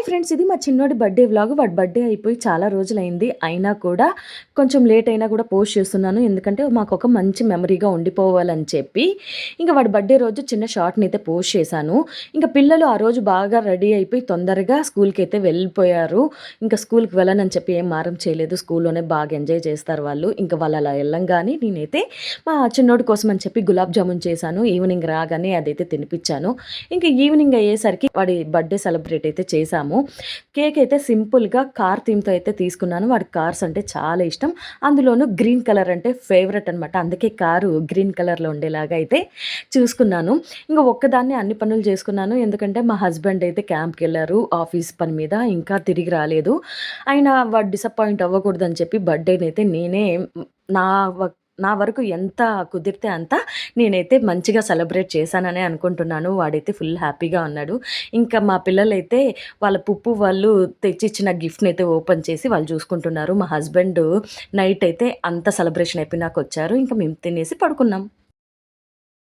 Hi friends! ఇది మా చిన్నోడి birthday vlog. వాడి బర్త్‌డే అయిపోయి చాలా రోజులైంది. అయినా కూడా కొంచెం లేట్ అయినా కూడా పోస్ట్ చేస్తున్నాను. ఎందుకంటే మాకొక మంచి మెమరీగా ఉండిపోవాలని చెప్పి. ఇంక వాడి బర్త్‌డే రోజు చిన్న షార్ట్‌నైతే పోస్ట్ చేశాను. ఇంక పిల్లలు ఆ రోజు బాగా రెడీ అయిపోయి తొందరగా స్కూల్‌కైతే వెళ్ళిపోయారు. ఇంక స్కూల్‌కి వెళ్ళనని చెప్పి ఏం మారం చేయలేదు. స్కూల్‌లోనే బాగా ఎంజాయ్ చేస్తారు వాళ్ళు. ఇంక వాళ్ళు అలా ఎళ్ళంగానే నేనైతే మా చిన్నోడి కోసం అని చెప్పి గులాబ్ జామున్ చేశాను. ఈవినింగ్ రాగానే అదైతే తినిపిచ్చాను. ఇంక ఈవినింగ్ అయ్యేసరికి వాడి బర్త్‌డే సెలబ్రేట్ అయితే చేశాము. కేక్ అయితే సింపుల్‌గా కార్ థీమ్‌తో అయితే తీసుకున్నాను. వాడికి కార్స్ అంటే చాలా ఇష్టం. అందులోనూ గ్రీన్ కలర్ అంటే ఫేవరెట్ అనమాట. అందుకే కారు గ్రీన్ కలర్‌లో ఉండేలాగా అయితే చూసుకున్నాను. ఇంక ఒక్కదాన్నే అన్ని పనులు చేసుకున్నాను. ఎందుకంటే మా హస్బెండ్ అయితే క్యాంప్‌కెళ్లారు ఆఫీస్ పని మీద. ఇంకా తిరిగి రాలేదు. అయినా వాడు డిసప్పాయింట్ అవ్వకూడదని చెప్పి బర్త్‌డేనైతే నేనే నా వ నా వరకు ఎంత కుదిరితే అంత నేనైతే మంచిగా సెలబ్రేట్ చేశాననే అనుకుంటున్నాను. వాడైతే ఫుల్ హ్యాపీగా ఉన్నాడు. ఇంకా మా పిల్లలైతే వాళ్ళ పుప్పు వాళ్ళు తెచ్చిచ్చిన గిఫ్ట్‌నైతే ఓపెన్ చేసి వాళ్ళు చూసుకుంటున్నారు. మా హస్బెండ్ నైట్ అయితే అంతా సెలబ్రేషన్ అయిపోయినాకొచ్చారు. ఇంక మేము తినేసి పడుకున్నాం.